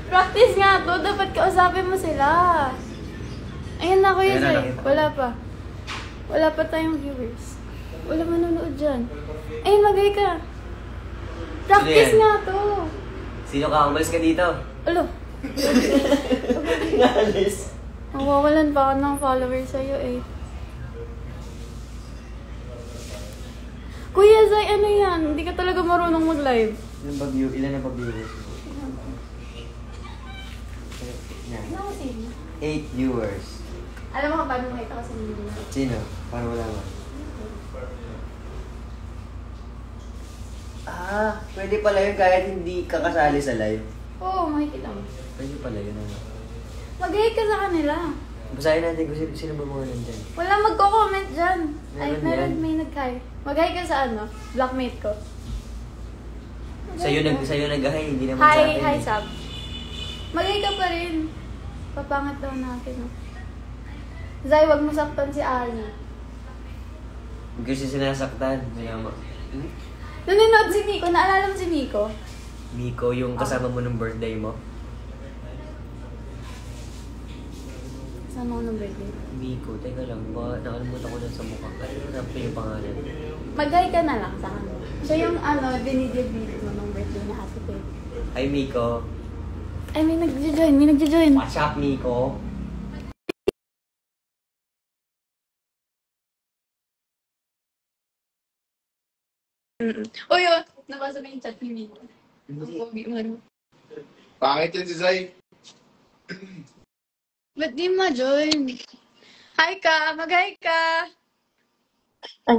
Practice nga to. Dapat kausapin mo sila. Ayun na, Kuya Zay. Wala pa. Wala pa tayong viewers. Wala manonood dyan. Ayun, magay ka. Practice nga to. Sino ka? Umalis ka dito. Alo. Nalis. Mawawalan pa ako ng followers sa'yo eh. Kuya Zay, ano yan? Hindi ka talaga marunong mag-live. Ilan ang pag-viewers mo? Ano ko sino? 8 viewers. Alam mo ka paano makita ko sa video na? Sino? Para wala nga. Pwede pala yun kahit hindi ka kasali sa live. Oo, makikita mo. Pwede pala yun, ano? Mag-hate ka sa kanila. Basahin natin kung sino ba mga nandyan. Wala magko-comment dyan. Ay, Meron yan. may nag-hi. Mag-hi ka sa ano? Blackmate ko. Sa'yo nag-hi, hindi naman sa akin. Hi, Sab. Mag-hi ka pa rin. Papangat daw natin, no? Zay, wag mo saktan si Ali. Hindi ko siya sinasaktan. Mayama. Nanonood si Miko. Naalala mo si Miko? Miko, yung kasama mo ng birthday mo. Kasama ko ng birthday. Miko, teka lang. Nakalimutan ko lang sa mukha. Ano pa yung pangalan? Mag-hi ka na lang sa kanya. Siya yung binidibid mo ng birthday na Ate Peg. Hi, Miko. Ay, may nagjo-join. What's up, Miko? Uy, nabasa mo yung chat ni Miko. Ang pogi mo, no? Pangit yan si Zay. Ba't di ma-join? Hi ka! Mag-hi ka! Ay.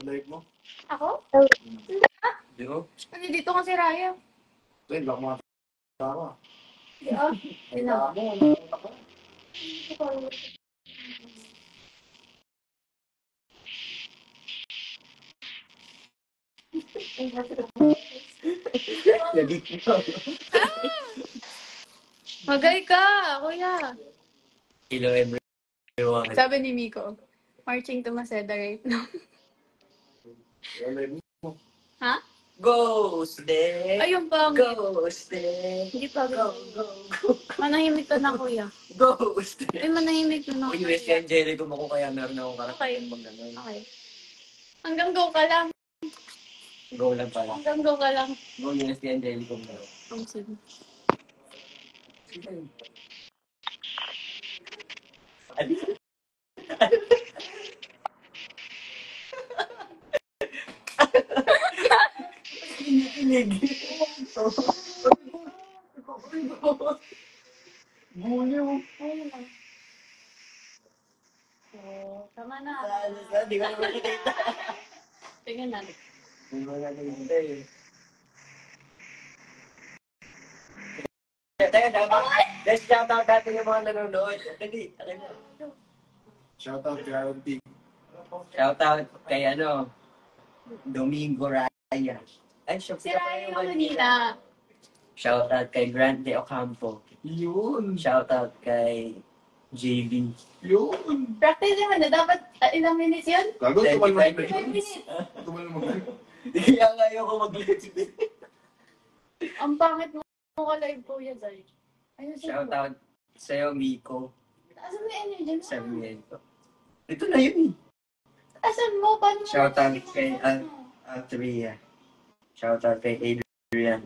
Live mo? Ako? Hindi ko. Hindi dito kasi Raya. Zay, baka mga tama. Di ah? Ina. Mag-hi ka, kuya. Hello, everyone. Sabi ni Miko, marching to Maceda right now. Live mo. Ha? Ghost Day! Ayun pa. Ghost Day! Hindi pa. Go! Manahimik ka na, kuya. Ghost Day! Ay, manahimik ka na. Kung US Angelico mo ko kaya meron akong karating mag-ganon. Okay. Hanggang go ka lang. Go lang pala. Hanggang go ka lang. Go US Angelico mo. Ang sige. Kinikilig. Buliw. Tama na. Di ka naman nakita. Tingnan natin. Di ko nakita eh. Teka, dapat. Let's shout out natin yung mga nanonood. Dali, akin na. Shoutout kay Aaron P. Shout out kay Domingo Raya. Ay, Si Raya yung kanina. Shout out kay Grant De Ocampo. Yun. Shout out kay JB. Yun. Practice naman na. Dapat ilang minutes yun? Gago, tumal mo 5 minutes. Tumal mo. Kaya nga ayoko mag-let's play. Ang pangit mo ka live po yan, Zay. Ayun, Shout out sa'yo, Miko. Asan mo yung energy mo? Sarmiento. Ito na yun eh. Asan mo? Paano mo? Shout out kay Altria. Shout out kay Adrian.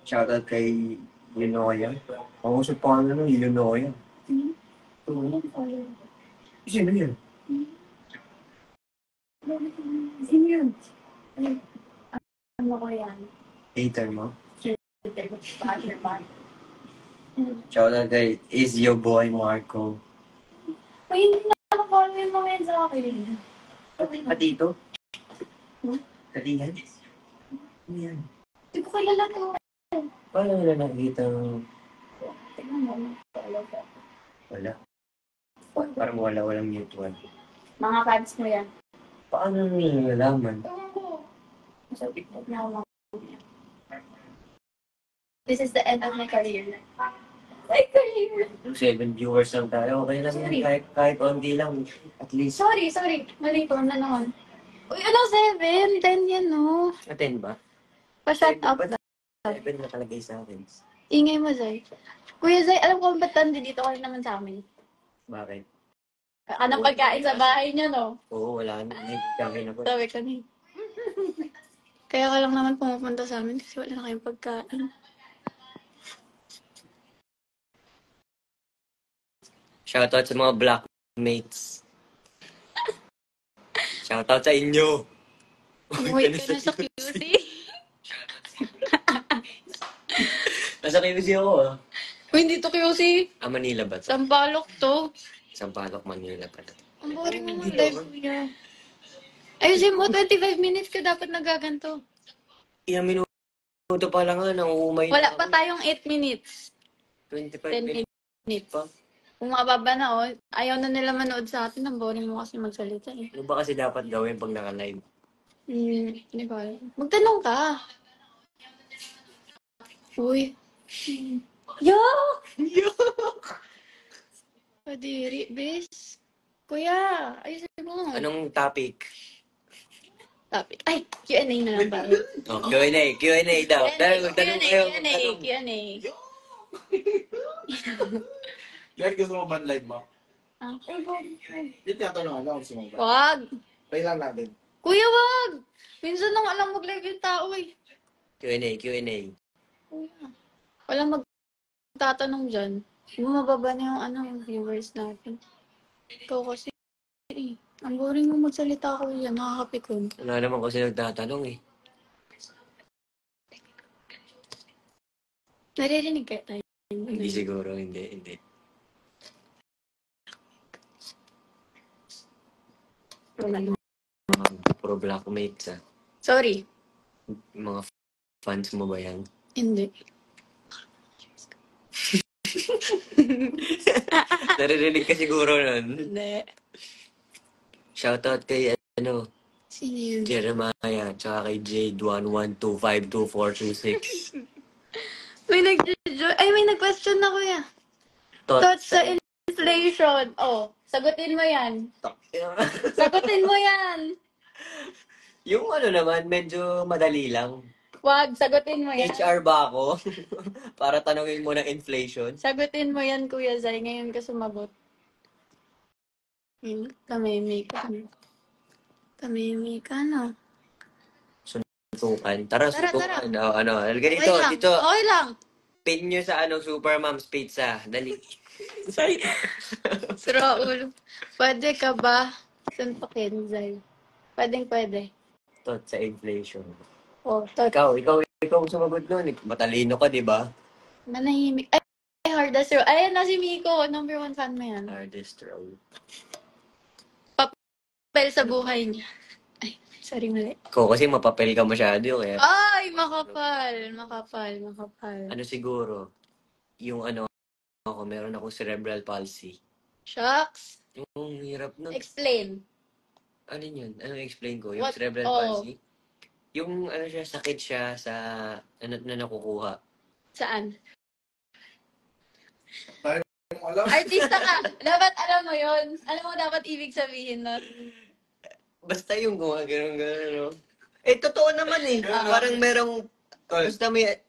Shout out kay Yunoya. Ako sa pangalan ng Yunoya. Sino yun? Sino yun? Ano ko yan? Hater mo? Shout out kay Is Your Boy Marco. Uy, hindi nakapollow yung mga yan sa akin. Patito? Katihan? Ano yan? Hindi ko kilala to. Paano nila nakikita ng... Tingnan mo. Wala. Parang walang mutual. Mga fans mo yan. Paano nila nalaman? Tingnan ko. Sa TikTok na ako. This is the end of my career. My career. 7 viewers lang tayo. Okay lang yan. Kahit onti lang. At least. Sorry. Mali ko na naman. Uy, 7? 10 yan, no? Aten ba? Pa-shut up Ba't na. 7 nakalagay sa akin? Ingay mo, Zay. Kuya Zay, alam ko ba't nandito ka naman sa amin? Bakit? Anong pagkain sa bahay niya, no? Oo, wala na. Nagkakin ako. Sabi ka ni. Kaya ka lang naman pumupunta sa amin kasi wala na kayong pagkain. Shoutout sa mga blackmates. Shoutout sa inyo. Umuwi ka na sa QC. Nasa KBC ako ah. Uy, hindi to QC. Manila ba? Sampalok to. Sampaloc, Manila pa. Ang boring mo mag-live, kuya. Ayusin mo, 25 minutes ka dapat nagaganto. Ilang minuto pa lang nga, nanguumay Wala pa tayong 8 minutes. 25 10 minutes minutes. pa. Kung mababa na, oh, ayaw na nila manood sa atin. Ang boring mo kasi magsalita, eh. Ano ba kasi dapat gawin pag naka-live? Hindi ko alam. Magtanong ka. Uy. Yo! Padiri, bes. Kuya, ayusin mo. Anong topic? Topic. Ay, Q&A na lang ba? Oh, Q&A daw. Tanong kayo. Q&A. Lahat gusto mo ba live mo? Ah, Hindi tinatanong ako, gusto mo ba? wag. Play lang natin. Kuya, wag. Minsan nang alam mag-live yung tao, eh. Q&A. Kuya. Walang magtatanong dyan. Bumababa na yung viewers natin. Ikaw kasi, eh. Ang boring mo magsalita, kuya. Nakakapikon. Wala naman kasi nagtatanong eh. Naririnig kaya tayo. Hindi siguro, hindi. Puro blackmates ah. Sorry. Mga fans mo ba yan? Hindi. Naririnig ka siguro nun. Hindi. Shoutout kay Sino yun? Jeremiah, tsaka kay Jade 112522426. May may nag-question na, kuya. Thoughts sa inflation. Oh, sagutin mo yan. Sagutin mo yan. Yung naman, medyo madali lang. Wag, sagutin mo yan. HR ba ako? Para tanungin mo ng inflation. Sagutin mo yan, Kuya Zay. Ngayon ka sumagot. Tamimik ka. Tamimik ka, no? Suntukan. Tara. Tara. Halika dito, Okay lang. dito. Okay lang. Pin nyo sa Super Mom's Pizza. Dali. Sira ulo. Pwede ka ba suntukin, Zay? Pwede. Thought sa inflation. Oh, thought. Ikaw ang sumagot nun. Matalino ka, di ba? Manahimik. Ay, hardest row. Ayan na si Miko. Number 1 fan mo yan. Hardest role. Papel sa buhay niya. Ay, sorry, mali. Ikaw kasi mapapel ka masyado. Kaya Ay, makapal. ano siguro, yung ako, meron akong cerebral palsy. Shucks. Yung hirap nun. Explain. Ano yun? Anong explain ko? Yung What? cerebral Oh. palsy? Yung sakit siya sa na nakukuha. Saan? Alam? Artista ka. Dapat alam mo yun. Alam mo dapat ibig sabihin nun. Basta yung gumagano'n, no? Totoo naman eh. Parang merong, basta may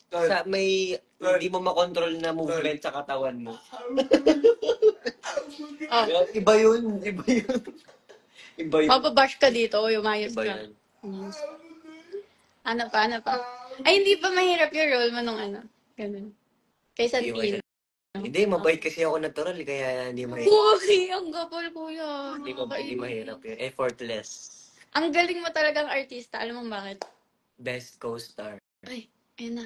hindi mo makontrol na movement sa katawan mo. Oh. Iba yun. Mababash ka dito. Umayos Iba ka. yun. Ano pa? Ay, hindi pa mahirap yung role mo nung ganun. Kay Santino. Hindi, mabait kasi ako natural, kaya hindi mahirap. Uy, ang gapal, kuya. Hindi mahirap yun. Effortless. Ang galing mo talagang artista. Alam mo bakit? Best co-star. Ay, ayun na.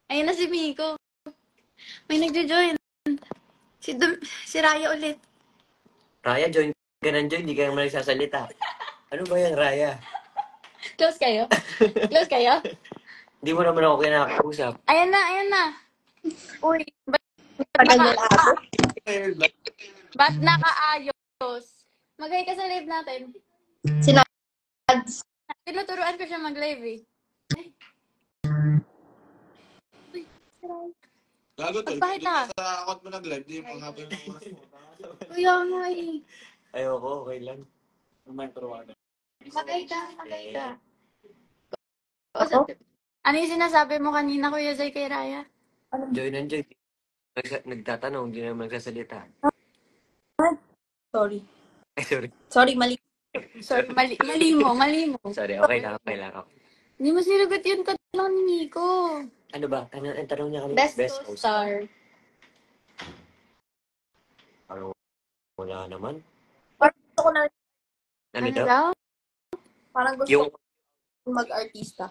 Ayun na si Miko. May nagjo-join. Si Raya ulit. Raya, join ka ng join, hindi ka naman nagsasalita. Ano ba yan, Raya? Close kayo? Hindi mo naman ako kinakausap. Ayan na. Uy, ba't nakaayos? Mag-hi ka sa live natin. Sila. Tinuturuan ko siya mag-live eh. Gago to. Bakit Hindi ah? ka sa account mo nag-live, di pang hapon yung oras mo. Kuya nga eh. Ayoko, okay lang. Remind ko Magay ka. Ano yung sinasabi mo kanina, Kuya Zay, kay Raya? Joy nandiyan. Nagtatanong, hindi naman nagsasalita. Sorry. Ay, sorry. Sorry, mali. Sorry, mali mo. Sorry, okay lang. Hindi mo sinagot yung tanong ni Nico. Ano ba? Ano ang tanong niya kanina? Best co-star. Parang wala naman. Parang gusto ko na Ano Ano daw? daw? parang gusto Yung, ko mag-artista.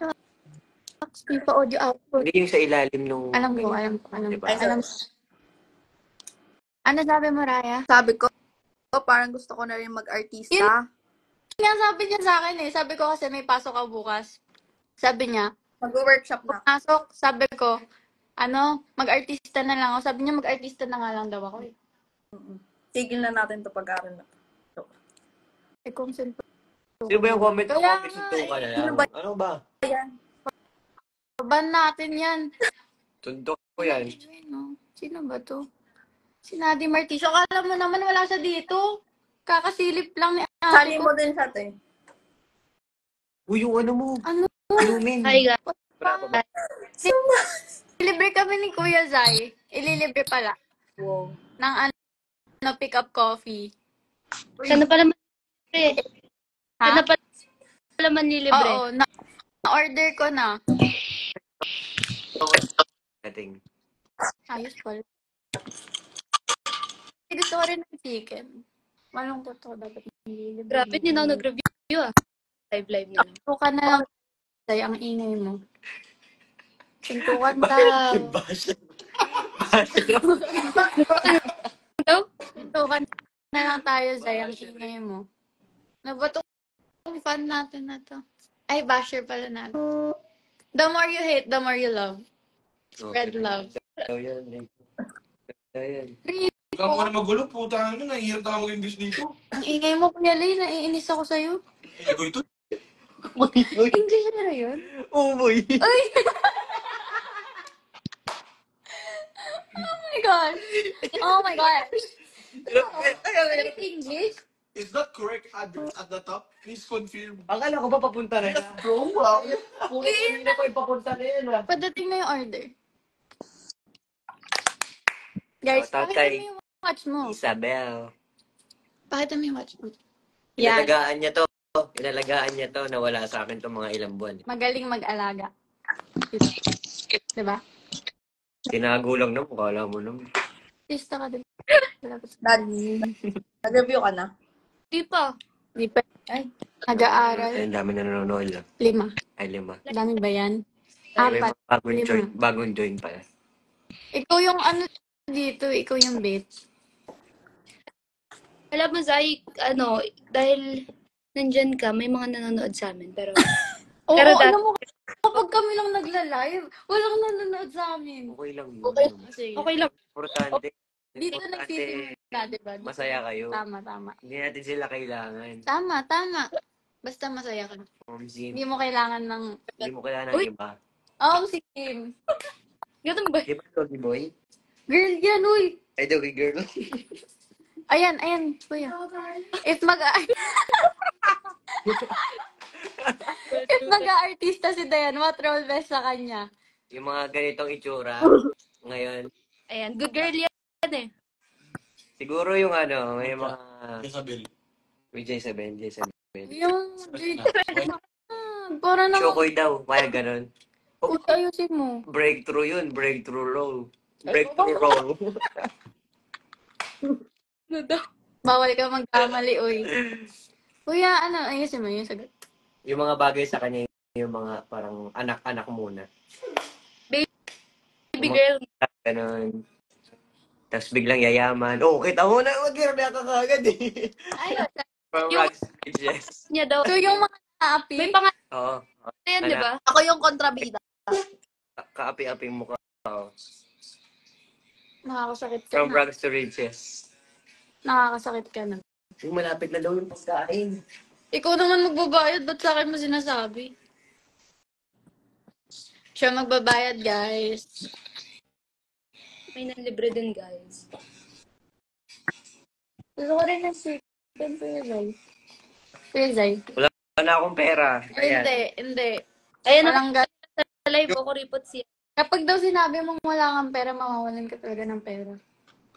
Yung pa-audio output. hindi yung sa ilalim nung... Alam ko. Diba? Alam. Ano sabi mo, Raya? Sabi ko, parang gusto ko na rin mag-artista. Nga sabi niya sa akin eh. Sabi ko kasi may pasok ako bukas. Sabi niya, Mag-workshop na. pasok, sabi ko, mag-artista na lang ako. Sabi niya, mag-artista na nga lang daw ako eh. Tigil na natin to pag-aaral na. Eh, kung sino Sino ba yung comment? Kaya Comment nga, suntok ka na lang. Ano ba? Ayan. ban natin yan. Suntok ko yan. Sino ba to? Si Nadie Martiso. Akala mo naman wala siya dito. Kakasilip lang ni ate Sali ko. mo din siya, te. Uy, yung ano mo? Ano? Inumin. Hi guys. Bravo. Ililibre kami ni Kuya Zai. Ililibre pala. Wow. Ng pick up coffee. Sana pala manilibre. Ha? Sana pala manilibre. Oo. Na-order ko na. Ating. Ayos pala. Gusto ko rin ng chicken. Malungkot ako dapat nililibre. Grabe, hindi na ako nag-review ah. Live na lang. Suntukan na lang. Zai, ang ingay mo. Suntukan daw. Bash. Suntukan na lang tayo, Zai. Ang ingay mo. Nabato ang fan natin na to. Ay, basher pala natin. The more you hate, the more you love. Spread love. Ayan. Huwag ka muna magulo, puta ano, nahihirap na ako mag-English dito. Ang ingay mo, Kuya Lay. Naiinis ako sa'yo. Ego ito. English na yun? Oh boy. Uy! Oh my God! Oh my God! English? Is that correct address at the top? Please confirm. Akala ko ba papunta na yan? Bro, wow. Hindi na ko ipapunta na yan ah. Padating na yung order. Guys, Shout out pakita kay mo yung watch mo. Isabel. Pakita mo yung watch mo. Yan. Inalagaan niya to na wala sa akin itong mga ilang buwan. Magaling mag-alaga. Diba? Tinagulang na, kala mo naman. Lista ka din. Dad, nag-review ka na? Di pa. Di pa. Ay. Nag-aaral. Ay, ang dami na nanonood lang. 5. Ay, 5. Dami ba yan? Ay, 4. bagong join pala. Ikaw yung dito, ikaw yung bait. Alam mo, Zai, dahil nandyan ka, may mga nanonood sa amin. Pero, Oo, Pero alam mo, kapag kami lang nagla-live, walang nanonood sa amin. Okay lang yun. Sige. okay lang. Importante. Dito Importante, nagsisimula, diba? masaya kayo. Tama. Hindi natin sila kailangan. Tama. Basta masaya ka. Hindi Hindi mo kailangan ng... mo kailangan ng Uy! iba. Oo, si Kim. Ganun ba? Di ba, Doggy Boy? Girl yan, uy. Ay, Doggy Girl. Ayan, kuya. If mag-artista si Dayan, what role best sa kanya? Yung mga ganitong itsura, ngayon, Ayan, good girl yan eh. siguro yung may mga... Isabel. With J7. Yung... Para naman... Chokoy daw, kaya ganun. Uy, ayusin mo. Breakthrough yun, breakthrough roll. Breakthrough roll. Ano daw? Bawal ka magkamali, uy. Kuya, ayusin mo yung sagot. Yung mga bagay sa kanya, yung mga parang anak-anak muna. Baby girl. Ganun. Tapos biglang yayaman. Oh, kita mo na, mag-girl ka kagad eh. Ayun. From Yung- Rags Pages. Niya daw. So, yung mga naapi, May pangalan Oo. yan, di ba? Ako yung kontrabida. Kaapi-aping mukha. Oh. nakakasakit ka From na. Rags to Riches. Nakakasakit ka na. Yung malapit na daw yung pagkain. Ikaw naman magbabayad, ba't sa akin mo sinasabi? Siya magbabayad, guys. May nanlibre din, guys. Gusto ko rin ng chicken, Kuya Zay. Kuya Zay. na akong pera. Ayan. Hindi. Ayan na Parang sa live ko, kuripot siya. kapag daw sinabi mong wala kang pera, mawawalan ka talaga ng pera.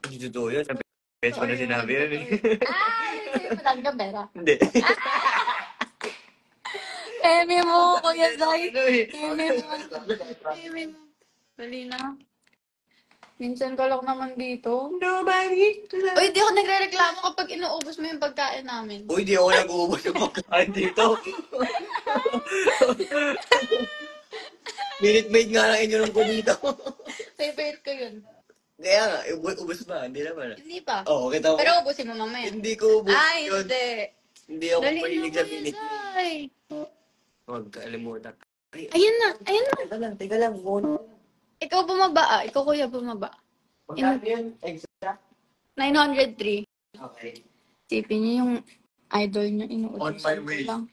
Hindi totoo yun. Sa best ko na sinabi yun eh. Sa'yo wala kang pera. Hindi. Eme mo, Kuya Zay. Ano eh. Eme mo. Eme mo. Dali na. Minsan ka lang naman dito. Nobody. Uy, di ako nagre-reklamo kapag inuubos mo yung pagkain namin. Uy, di ako nag-uubos yung pagkain dito. Minute maid nga lang ininom ko dito. Favorite ko yun. Kaya nga, ubos ba? Hindi naman. Hindi pa. Oo, kita mo. Pero ubusin mo mamaya. Hindi ko ubos Ay, yun. hindi. Hindi ako Dali mahilig na, sa Kuya minute maid. Zay. Huwag kalimutan. Ay, Ayun na, ayun na. teka lang. Ikaw bumaba ah. Ikaw kuya bumaba. Magkano yun? Extra? 903. Okay. Tipin niyo yung idol niya. On my way. Lang.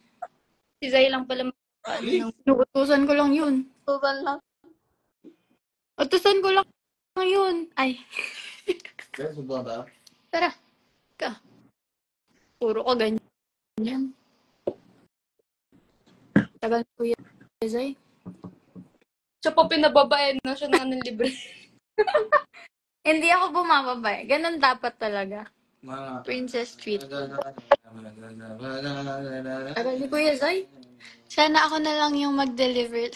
Si Zay lang pala Inuutusan ko lang yun. Tuban lang. Utusan ko lang yun. Ay, Kaya suba ba? tara. Ka. Puro ka ganyan. Tagal ko yan, Zay. Siya po pinababae na siya ng libre. Hindi ako bumababa eh. Ganun dapat talaga. Mga... Princess treat. Tagal ni Kuya Zay. Sana ako na lang yung mag-deliver.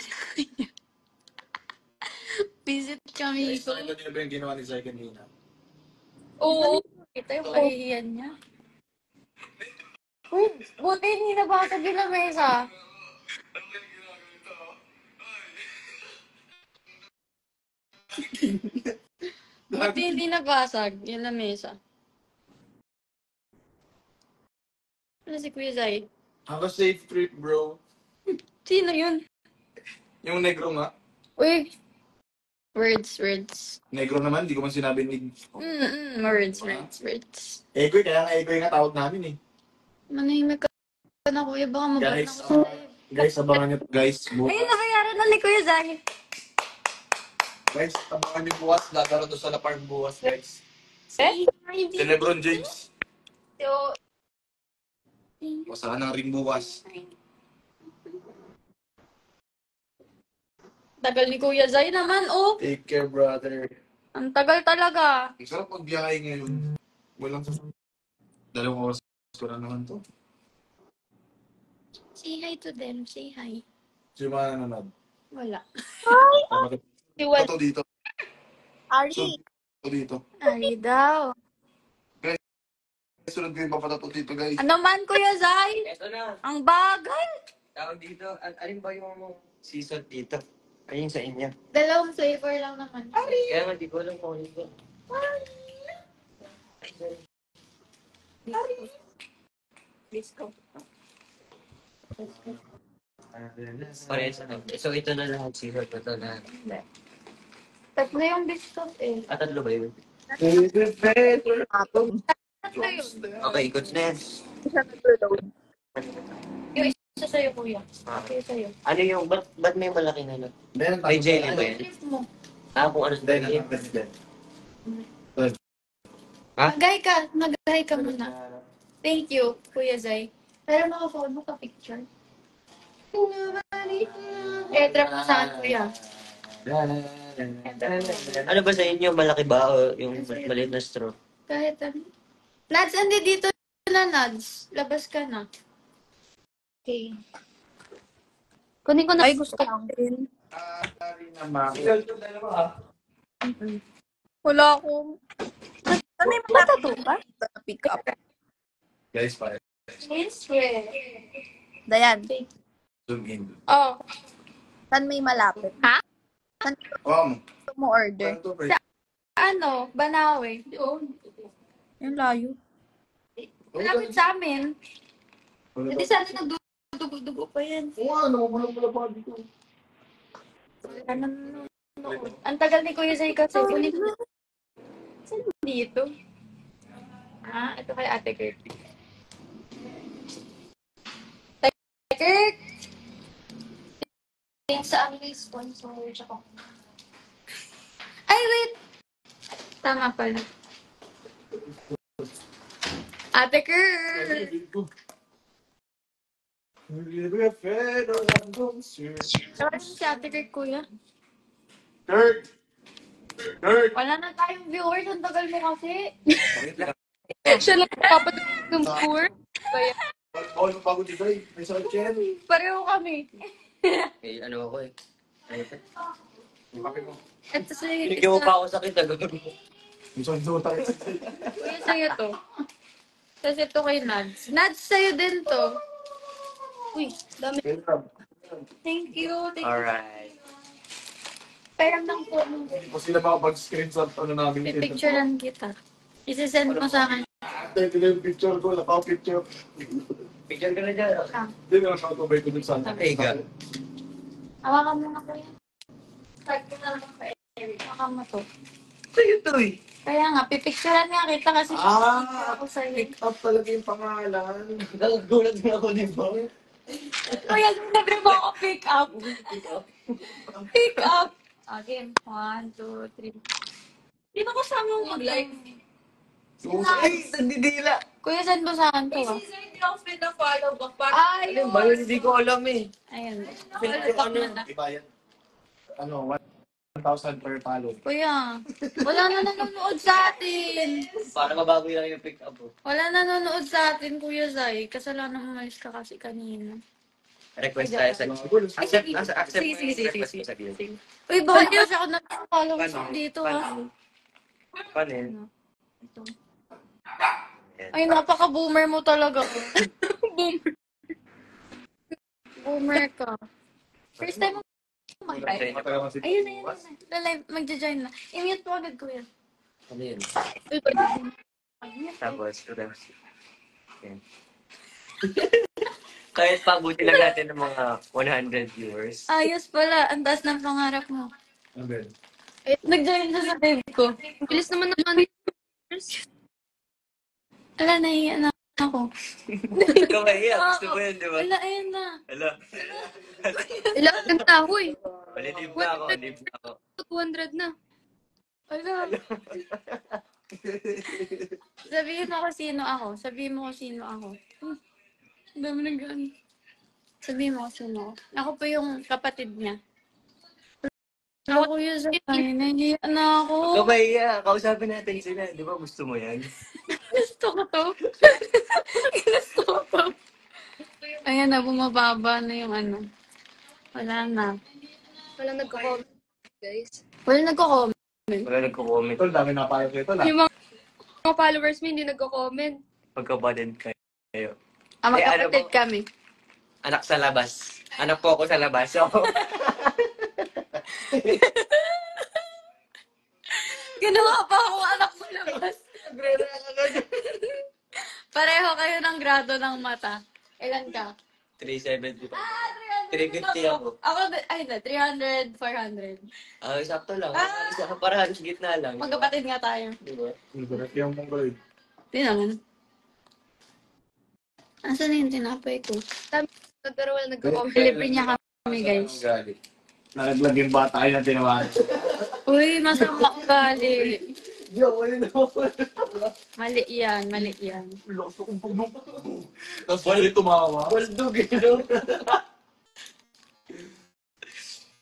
Visit kami. Guys, nakita niyo ba yung ginawa ni Zay kanina? Oo. Ito yung kahihiyan niya. Uy, buti hindi nabasag yung lamesa. Buti hindi nabasag yung lamesa. Ano si Kuya Zay? Have a safe trip, bro. Sino yun? Yung negro nga. Uy! Words. Negro naman, di ko man sinabi ni... Words. Egoy, kaya nga Egoy nga tawag namin eh. Manahimik ka na, Kuya. Baka mabat na Guys, ako sa guys, abangan niyo guys. Ayun, nabayaran na ni Kuya Zay. Guys, abangan niyo bukas. Lalaro doon sa La Park bukas, guys. Eh? Si Lebron James. So, Masahan ng ring bukas. tagal ni Kuya Zay naman, oh. Take care, brother. Ang tagal talaga. Ang sarap magbiyahe ngayon. Walang sa... Dalawang oras ko na naman to. Say hi to them. Say hi. Sino mga nanonood? Wala. Dapat Iwan. ito dito. Ari. Ito dito. Ay daw. Sunod ko yung papatato dito, guys. Ano man, Kuya Zay? Eto na. Ang bagal. Tawag dito. Alin ba yung season dito? Ayun sa inyo. Dalawang flavor lang naman. Kaya nga, di ko alam kung ano ito. Disco. Parehas na. So, ito na lahat. Season ko ito lahat. Tatlo yung biscuit eh. Tatlo ba yun? Atong. Tatlo yun. Okay, good na yan. Siya nag-load. Yung isa sa'yo, Kuya. Ah. Yung sa'yo. Ano yung, ba't may malaki na lang? Then, May jelly ba yan? Flip mo. Kung ano sa Then, jelly? Ha? Mag-hi ka muna. Thank you, Kuya Zay. Pero maka-phone mo ka-picture. Trap mo sa akin, Kuya. Ano ba sa inyo? Malaki ba o yung maliit na straw? Kahit ano. Nads, andi dito na, Nads. Labas ka na. Okay. Kunin ko na. Ay, gusto ko din. Wala akong... Ano yung matatato ba? Pick up. Guys, pa. Dayan. Zoom in. Oh. Saan may malapit? Gusto mo order? Ano to, pre? Ano? Banawe. Yung layo. Malapit sa amin. Ano Hindi to? sana nagdudugo-dugo pa yan. Oo, ano? Wala pa dito. Ano? Ang tagal ni Kuya Zay kasi. Kunin ko. Saan dito? Ah, ito kay Ate Kirk. Ate Kirk! Sa amin yung sponsor. Ay, wait! Tama pala. Ate Kirk! Sorry si Ate Kirk, kuya. Kirk! Kirk! Wala na tayong viewers. Ang tagal mo kasi. Siya lang papadugtog ng tour. Kaya, Bawal mo bago dito eh. May sakit yan. Pareho kami. Eh, ano ako eh. Yung kape mo. Ito sa'yo. Bigyan mo pa ako sakit agad. Yung sakit tayo. Kuya, sa'yo to. Tapos ito kay Nads. Nads, sa'yo din to. Uy, dami. Thank you. Thank you. Alright. Pera lang po. Hindi po sila makapag-screenshot ano namin. Pipicturean kita. Isisend mo sa akin. Ito na yung picture ko. Naka-picture. Picture ka na dyan. Hindi na nakakabay ko dun sa Hey, God. Hawakan mo na kuya. Start ko na lang kay Eric. Hawakan mo to. Sa'yo to eh. Kaya nga, pipicturean nga kita kasi ako sa'yo. pick up talaga yung pangalan. Nagulat na ako, di ba? Kuya, sinabi mo ako pick up. Pick up. Again, 1, 2, 3. Di ba kasama mo mag-live? Ay, nandidila. Kuya, send mo sa akin to. Ah. hindi ako pina-follow ba? Ay, Ano ba yun? Hindi ko alam eh. Ayan. Ano? Ibayad. Ano, 1,000 per follow. Kuya, wala na nanonood sa atin. Para mabago lang yung pick up oh. Wala na nanonood sa atin, Kuya Zay. Kasalanan mo malis ka kasi kanina. Request tayo sa accept, accept Sige, sige, sige, request sige, mo sa guild. sige. Uy, bawal niyo kasi ako nag-follow dito, ha? Paano yun? Ito. Ay, napaka-boomer mo talaga. Boomer. Boomer ka. First time mo mag-live. Ayun, ayun, ayun. Live, magja-join na. I-mute mo agad, Kuya. Ano yun? Uy, pwede. Tapos, yan. Kahit pabuti lang natin ng mga 100 viewers. Ayos pala. Ang taas ng pangarap mo. Ano ba yun? Eh, nag-join na sa live ko. Ang bilis naman naman. Ala, nahiya na ako. Ikaw mahiya. Gusto mo yun, di ba? Ala, ayun na. Hala. Ilang ng tahoy. Ulitin pa ako. Ulitin pa ako. 200 na. Ala. Sabihin mo kung sino ako. Sabihin mo kung sino ako. Ang dami ng gano'n. Sabihin mo kung sino ako. Ako po yung kapatid niya. Ako yun sa kanya. Nahiya na ako. Ikaw mahiya. Kausapin natin sila. Di ba gusto mo yan? Gusto ko to. Gusto ko to. Ayan na, bumababa na yung ano. Wala na. Walang nagko-comment, guys. Wala nagko-comment. Wala nagko-comment. Ito, dami na pala ito na. Yung mga followers mo hindi nagko-comment. Pagkabadan kayo. Magkapatid kami. Anak sa labas. Anak po ako sa labas. So, Ginawa pa ako anak mo labas. Pareho kayo ng grado ng mata. Ilan ka? 370 pa. 300. 350 ako. Ako, ay na, 300, 400. Sakto lang. Isa para halos gitna lang. Magkapatid nga tayo. Di ba? Nagbarat yung mongoloid. Di naman. Asan na yung tinapay ko? Pero wala nagko-comment. Delivery niya kami, guys. Galit. Nalaglag yung bata kayo na tinawahan. Uy, masama ugali. Yo, wala na ako. Mali yan, mali yan. Lakas akong pagduk. Tapos wala rin tumawa. Baldog, no?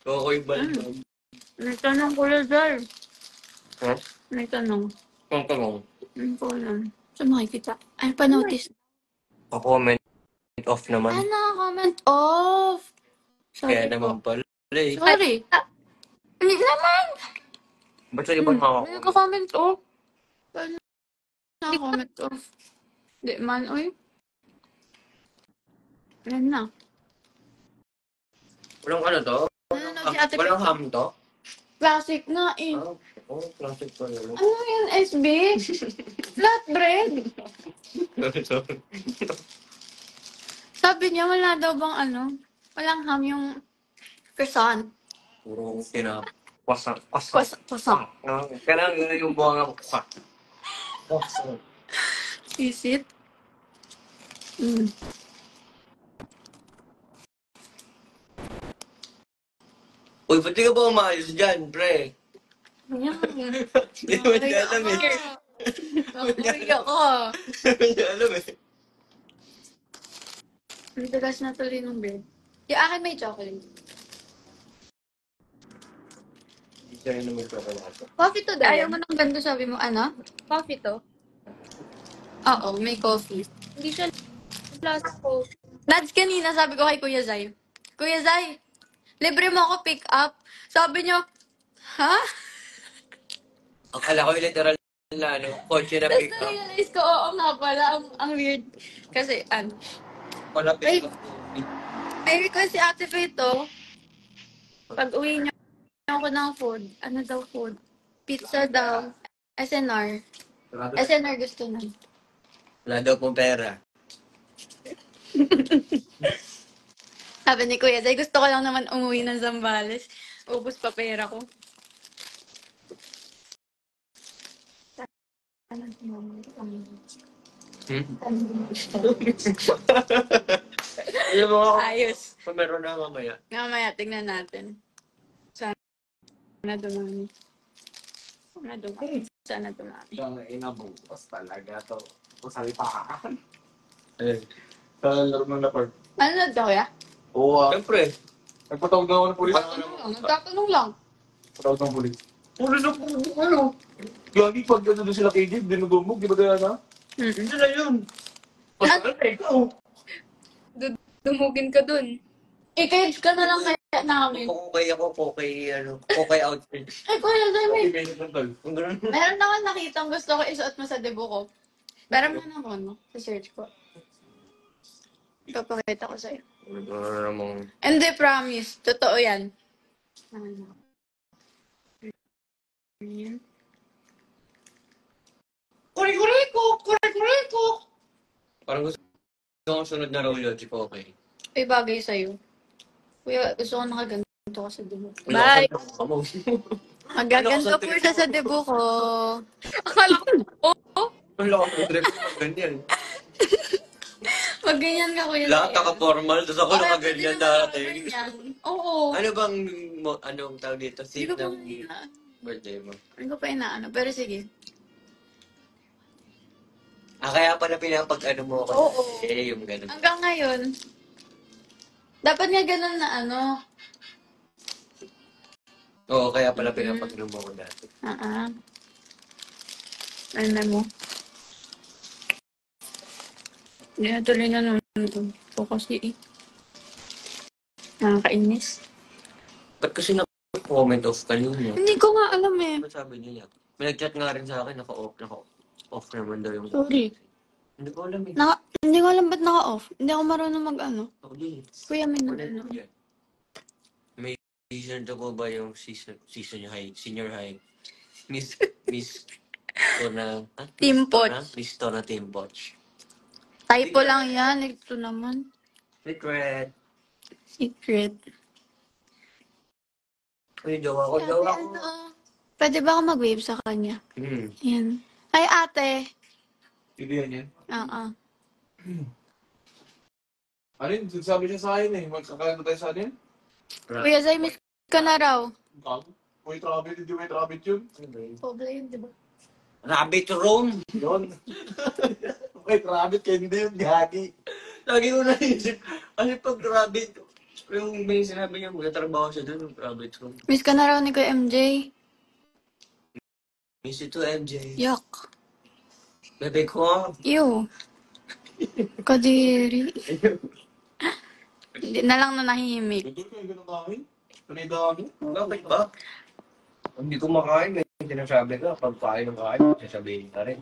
Kokoy baldog. May tanong ko lang, Zar. Ha? May tanong. Kung tanong. Hindi ko alam. Saan makikita? Ay, pa-notice. Pa-comment off naman. Ano, comment off. Kaya Sorry naman po. pala eh. Sorry. Hindi naman. Ba't sa ibang mga Hindi ko comment off. Paano na-comment off? Hindi man, uy. Yan na. Walang ano to? Nanonood si Ate Walang Pete. ham to? Classic na eh. Oh, plastic pa naman. Ano yan, SB? Flatbread? Sabi niya, wala daw bang ano? Walang ham yung croissant. Puro tinap. Kwasak. Croissant. Kailangan yung buha nga kwasak. Kwasak. Isit. Mm. Uy, ba't di ka ba umayos dyan, pre? Yan. Hindi mo niya alam eh. Nakuya ko. Hindi mo niya alam eh. Ang tigas na tuloy ng beer. Yung akin may chocolate. Hindi siya naman chocolate. Coffee to dahil. Ayaw mo ng ganito, sabi mo, ano? Coffee to? Oo, may coffee. Hindi siya lasa ko. Nads, kanina sabi ko kay Kuya Zay, Kuya Zay, libre mo ako pick up. Sabi niyo, ha? Akala ko yung literal na kotse na Tapos pick up. na-realize ko, oo nga pala, ang weird. Kasi, Wala pick up. may request si Ate Feto, pag uwi niyo ako ng food, ano daw food? Pizza daw, SNR. SNR gusto na. Wala daw pong pera. Sabi ni Kuya Zay, gusto ko lang naman umuwi ng Zambales. Ubus pa pera ko. Alam mo ako, Ayos. kung meron na mamaya. Mamaya, tignan natin. Sana dumami. Sana dumami. Ang inabutas talaga to. Kung salitaan. Ayun. Sa laro ng lapag. Ano na daw, ya? Oo, Siyempre. nagpatawag na ako ng pulis. Nagtatanong lang. Patawag ng pulis. Pulis na po, ano? Gagi, pag ano doon sila KJ, dinugumog, di ba kaya na? Hindi na yun. Ano na ikaw? Dumugin ka dun. I-cage ka na lang kaya namin. Kukukay ako, kukay outfit. Ay, Kuya Zay, may... Okay, ganyan tol. Kung ganun. Meron naman nakita gusto ko isuot mo sa debo ko. Pero mo naman, no? Sa-search ko. Papakita ko sa'yo. Ano namang... Hindi, promise. Totoo yan. Ayan. Kuri-kuri ko! Parang gusto ko sunod na role yun, si Kokay. Ay, bagay sa'yo. Kuya, gusto ko nakaganto ka sa debo. Bye! Magaganto po siya sa debo ko. Akala ko, Wala ko sa trip ko ganyan. Pag ganyan ka, Kuya. Lahat Zay, naka-formal, tapos ako nakaganyan darating. Oo. Ano bang, anong tawag dito? Hindi Seat ko pa ng inaano. birthday mo? Hindi ko pa inaano. Pero sige. Kaya pala pinapag-ano mo ako. Oo. Yung ganun. Hanggang ngayon, dapat nga ganun na ano. Oo, kaya pala pinapag-ano mo ako dati. Ano mo? Hindi na tuloy na naman ito kasi nakakainis. Ba't kasi comment off kanina? Hindi ko nga alam eh. Ba't sabi niya? May nag-chat nga rin sa akin, naka-off naman daw yung... Sorry. Hindi ko alam eh. Hindi ko alam ba't naka-off. Hindi ako marunong mag-ano. Ako din. Kuya, may Wala ano. na dyan. May season to po ba yung season high, senior high? Miss Tona... Team Poch. Miss Tona Team Poch. Typo lang yan. Ito naman. Secret. Secret. Uy, jowa ko. Pwede ba ako mag-wave sa kanya? Yan. Ay, ate. Hindi yan yan. Oo. Ano yun? Sabi siya sa akin eh. Magkakaano tayo sa akin? Kuya Zay, miss ka na raw. Gago. Wait, rabbit, hindi wait, rabbit yun. Pobre yun, di ba? Rabbit Rome. Yun. Wait, rabbit, kaya hindi yun, gagi. Lagi ko naisip. Ano pag rabbit? Yung may sinabi niya, magtatrabaho siya doon, rabbit room. Miss ka na raw ni Kuya MJ. Miss you to MJ. Yuck. Bebe ko. Ew. Kadiri. Hindi na lang na nahihimik. Ito kayo ganun kami? Tunay dami? Bakit ba? Pag hindi kumakain, may sinasabi ka. Pag kain ng kain, sasabihin ka rin.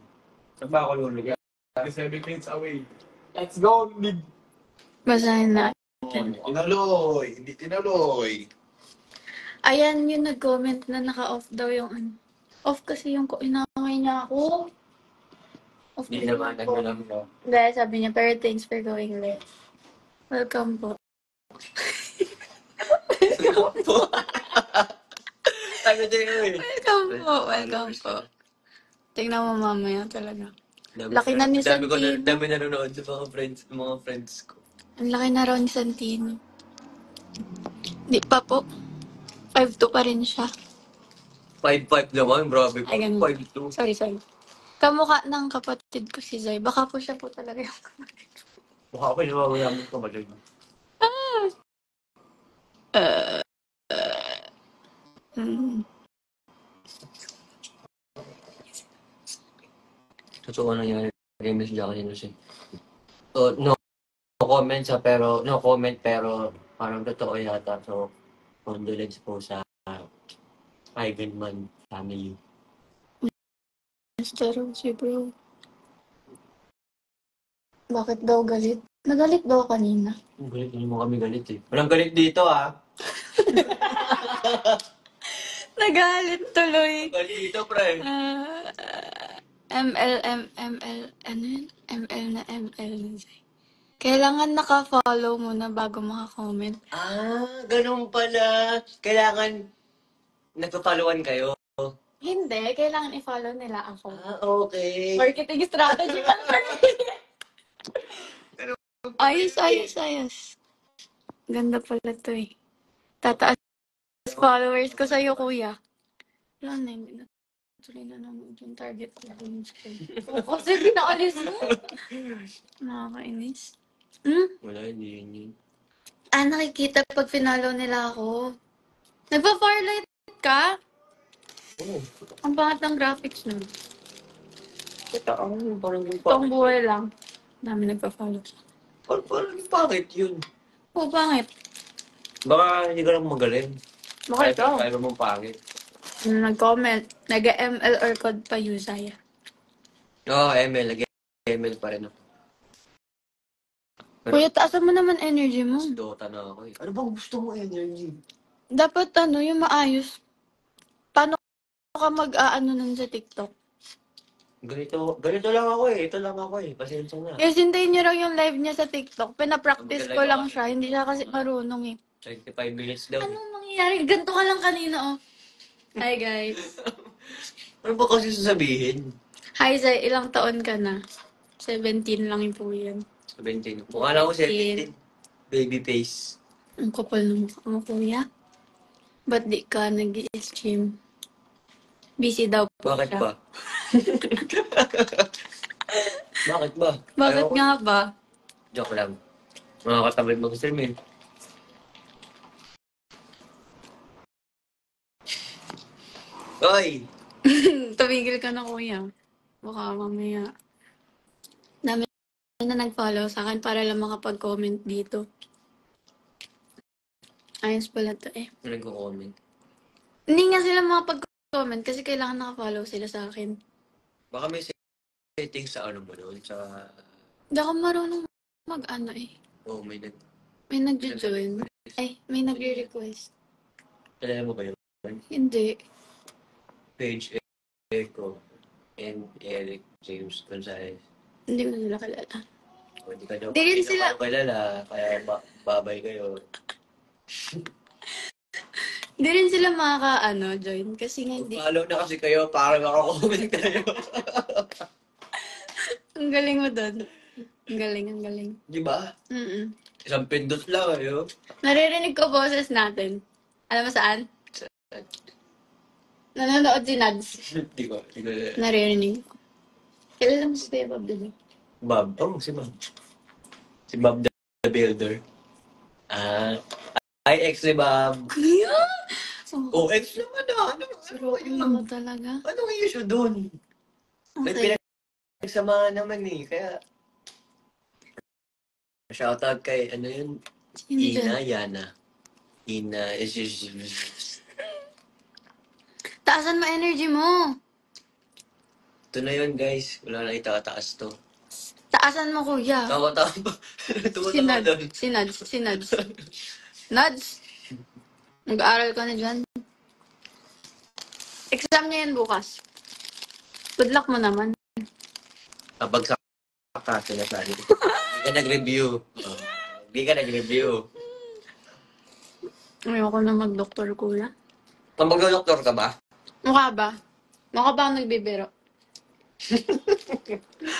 Saan ba ako lulugan? 7 minutes away. Let's go, Nig! Basahin na. Tinaloy! Hindi tinaloy! Ayan, yung nag-comment na naka-off daw yung ano. Off kasi yung inaway niya ako. Off Hindi naman, naglalam no. Hindi, sabi niya, pero thanks for going late. Welcome po. Ano din yun eh. Welcome po. Tingnan mo mamaya talaga. Laki na ni Santino. Dami nanonood sa mga friends ko. Ang laki na raw ni Santino. Di pa po. 5'2" pa rin siya. 5'5 naman, grabe ko. Ay, ganun. 5'2. Sorry. Kamukha ng kapatid ko si Zay. Baka po siya po talaga yung kapatid ko. Mukha ko nawawala mo ito ba dyan? Mm. Totoo nangyari kay Miss Jacqueline kasi. So, no comment pero parang totoo yata. So, condolence po sa Ivanman family. Mr. Rosie, bro. Bakit daw galit? Nagalit daw kanina. Galit, hindi mo kami galit eh. Walang galit dito ah. Nagalit tuloy. Galit dito, pre. Ano yun? ML na ML. Kailangan naka-follow muna bago maka-comment. Ganun pala. Kailangan nagpa-followan kayo. Hindi, kailangan i-follow nila ako. Okay. Marketing strategy pa. Ayos. Ganda pala to eh. Tataas followers ko sa'yo, kuya. Wala na, hindi na tuloy na naman yung target audience ko. Kasi pinaalis mo. Nakakainis. Wala, hindi yun. Nakikita pag finalo nila ako. Nagpa-farlight ka? Oo. Ang pangat ng graphics nun. Totoo. Parang yung Toong buhay lang. Dami nagpa-follow. Parang yung pangit yun. Oo, pangit. Baka hindi ka lang magaling. Bakit ikaw? Kaya mong pangit. Nag-comment. Nag-ML or code pa Yusaya. Oo, ML. ML pa rin ako. Pero Kuya, taasan mo naman energy mo. mas Dota na ako eh. Ano bang gusto mo energy? Dapat yung maayos. Paano ka mag-aano nun sa TikTok? Ganito lang ako eh. Ito lang ako eh. Pasensya na. Yes, hintayin niyo raw yung live niya sa TikTok. Pinapractice ko lang siya. Hindi siya kasi marunong eh. 25 minutes daw. Anong mangyayari? Ganto ka lang kanina, oh. Hi, guys. Ano ba kasi sasabihin? Hi, Zay. Ilang taon ka na? 17 lang po yan. 17. Mukha lang ako 17. Baby face. Ang kapal ng mukha mo, kuya. Ba't di ka nag-i-stream? Busy daw po Bakit siya. ba? Bakit ba? Bakit Ayoko. nga ba? Joke lang. Makakatamad mag-stream eh. Oy! Tumigil ka na, kuya. Baka mamaya. Dami na nag-follow sa akin para lang makapag-comment dito. Ayos pala to eh. Nagko-comment. Hindi nga sila makapag-comment kasi kailangan naka-follow sila sa akin. Baka may settings sa ano mo doon? Sa... Hindi ako marunong mag-ano eh. Oh, may May nag-join. Ay, may nag-request. Kailangan mo ba yun? Hindi. Page Echo and Eric James Gonzalez. Hindi ko nila kilala. O, hindi ka daw Di rin sila- kilala, kaya babay kayo. Hindi rin sila join kasi nga hindi. Follow na kasi kayo para makakomment kayo. Ang galing mo doon. Ang galing. Di ba? Mm-mm. Isang pindot lang kayo. Naririnig ko boses natin. Alam mo saan? Nanonood si Nads. Di ko. Naririnig ko. Kilala mo si Kuya Bob doon? Bob. Oh, si Bob. Si Bob the Builder. Ay, ex ni Bob. Oh, ex naman ah. Ano talaga? Anong issue dun? May Okay. pinagsamahan naman eh. Kaya, shoutout kay, ano yun? Hindi. Yana. Ina, Taasan mo energy mo. ito na yun guys. Wala na itataas to. Taasan mo, kuya. Tawa-tawa. Si Tumatawa doon. Nads. Nads, mag-aaral ka na dyan. Exam niya yan bukas. Good luck mo naman. Kabagsak ka, sinasabi. Hindi ka nag-review. Hindi ka nag-review. Ayoko na mag-doktor, kuya. Kung mag-doktor ka ba? Mukha ba? Mukha ba akong nagbibiro?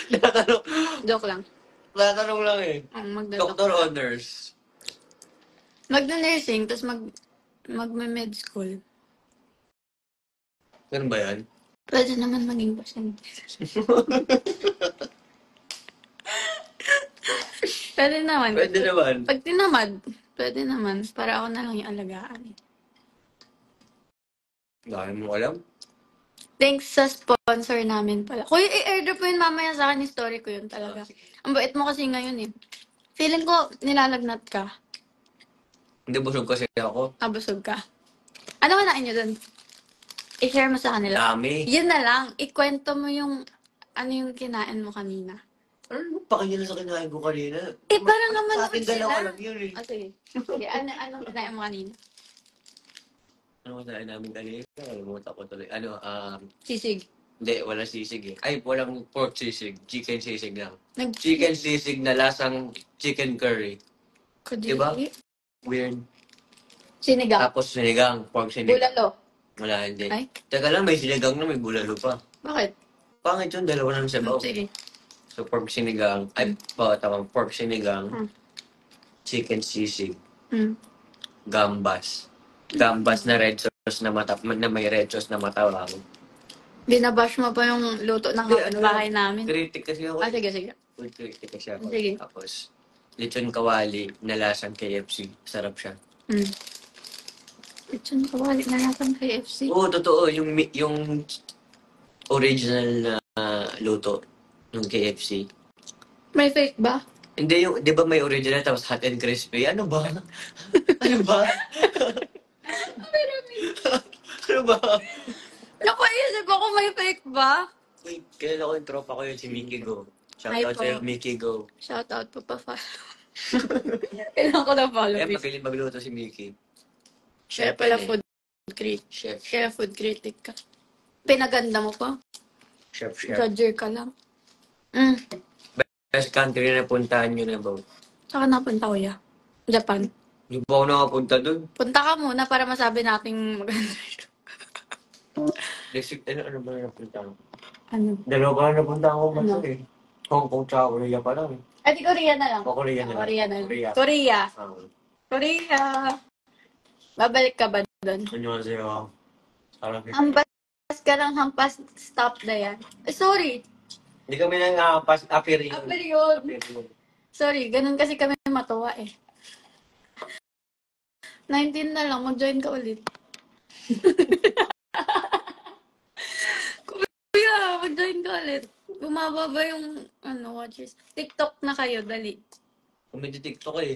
Tinatanong. Joke lang. Tinatanong lang eh. Magda-doktor. Doctor honors. Magda-nursing, tapos mag-med school. Ganun ba yan? Pwede naman maging pasyente. Pwede naman. Pwede naman. Pag tinamad, pwede naman. Para ako na lang yung alagaan. Dahil mo alam. Thanks sa sponsor namin pala. Kuya, i-airdrop mo yun mamaya sa akin. Yung story ko yun talaga. Ang bait mo kasi ngayon eh. Feeling ko, nilalagnat ka. Hindi busog kasi ako. Abusog ka. Ano kanain nyo dun? I-share mo sa kanila. Dami. Yun na lang. Ikwento mo yung ano yung kinain mo kanina. Ano pa kanya sa kinain ko kanina? Parang naman Sa atin dalawa sila. lang yun eh. Sige. Sige, anong kinain mo kanina? Ano kinain namin kanina? Nalimutan ko tuloy. Sisig. Hindi, walang sisig eh. Ay, walang pork sisig. Chicken sisig lang. Nag- Chicken sisig na lasang chicken curry. Diba? Weird. Sinigang. Tapos sinigang, pork sinigang. Bulalo. Wala, hindi. Ay? Teka lang, may sinigang na may bulalo pa. Bakit? Pangit yun, dalawa lang sa baw. Sige. So, pork sinigang. Ay, tawag, pork sinigang. Chicken sisig. Mm. Gambas. Gambas na red sauce na may red sauce na matawang. Binabash mo pa yung luto ng kapitbahay namin. Critic kasi ako. Sige, sige. Food critic kasi ako. Sige. Tapos, lechon kawali na lasang KFC. Sarap siya. Mm. Lechon kawali na natin KFC. Oo, totoo. Yung original na luto ng KFC. May fake ba? Hindi yung, di ba may original tapos hot and crispy? Ano ba? Ano ba? Ano ba? Napaisip ako may fake ba? Wait, kailan ko yung tropa ko yun, si Mickey Go. Hi Shoutout po. sa'yo, Mickey Go. Shout out po pa follow. Kailangan ko na follow. Eh, magaling magluto si Mickey. Kaya pala eh. food critic. Chef. Kaya food critic ka. Pinaganda mo pa. Chef. Judger ka lang. Mm. Best country na puntahan nyo na ba? Saka napunta kuya? Japan. Hindi pa ako nakapunta dun. Punta ka muna para masabi nating maganda. Next week, ano ba na napunta ko? Ano? Dalawa pa na napunta ako Ano? eh. Hong Kong tsaka Korea pa lang. Ay, di Korea na lang. O Korea na lang. Korea na. Korea. Korea. Ah, Korea. Babalik ka ba doon? ano kasi ako? Parang Hampas ka lang, hampas. Stop na yan. Sorry. hindi kami nang appearing. Period. Sorry, ganun kasi kami matuwa eh. 19 na lang, mag-join ka ulit. Kuya, mag-join ka ulit. Bumaba ba yung watchers? TikTok na kayo, dali. Kami di TikTok eh.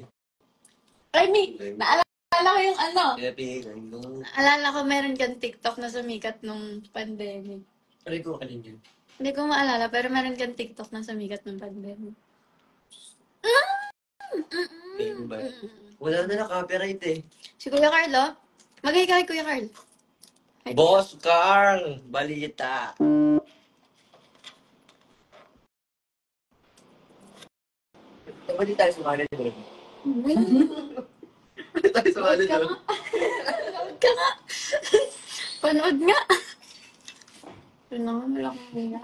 Ay, naalala ko yung Pinapihigan ko. Alala ko meron kang TikTok na sumikat nung pandemic. Aray ko, alin yun? Hindi ko maalala, pero meron kang TikTok na sumikat nung pandemic. Ayun ba? Wala na copyright eh. Si Kuya Carlo? Mag-hi kay Kuya Carl. Hi, Boss Carl! Balita! Diba di tayo sumali doon? Di tayo sumali doon? Panood ka nga. Panood nga. Yun na nga, wala kang hiya.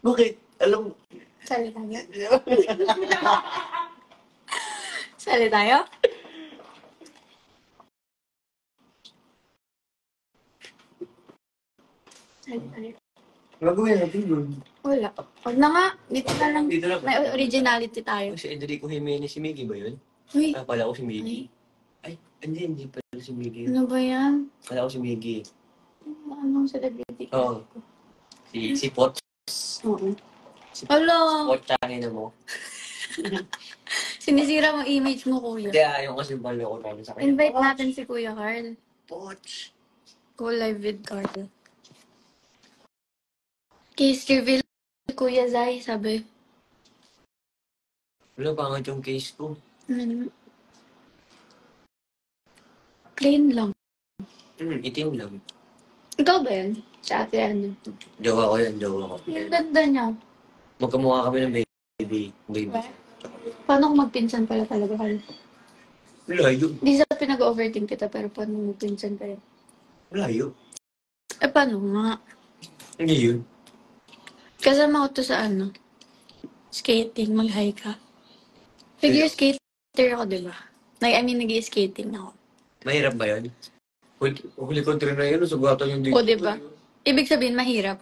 Bakit? Alam mo. Sali tayo. Sali tayo? Sali tayo. Gagawin natin yun. Wala. Huwag na nga. Dito na lang. Dito na. May originality tayo. Si Enrico Jimenez, si Miggy ba yun? Uy, Ah, pala ko si Miggy. Ay, hindi pala si Miggy. ano ba yan? Pala ko si Miggy. Anong celebrity? Oo. Si Pot. Oo. Hello! Pot tangin na mo. Sinisira mo image mo, kuya. Hindi, ayaw kasi balo ko namin sa kanya. Invite natin si Kuya Carl. Poch! Go live with Carl. Case reveal, Kuya Zai, sabi. Wala, pangit yung case ko. Plain lang. Itim lang. Ikaw ba yan? Sa ate ano? Jowa ko yan, jowa ko. Yung ganda niya. Magkamukha kami ng baby. Paano kung magpinsan pala talaga kayo? Layo. Di sa pinag-overthink kita, pero paano magpinsan kayo? Layo. Eh, paano nga? Hindi yun. Kasama ko to sa skating, mag-high ka. Figure skater ako, di ba? Nag-i-skating ako. Mahirap ba yun? Huli country na yun, sugatan yung dito. O, di ba? Ibig sabihin, mahirap.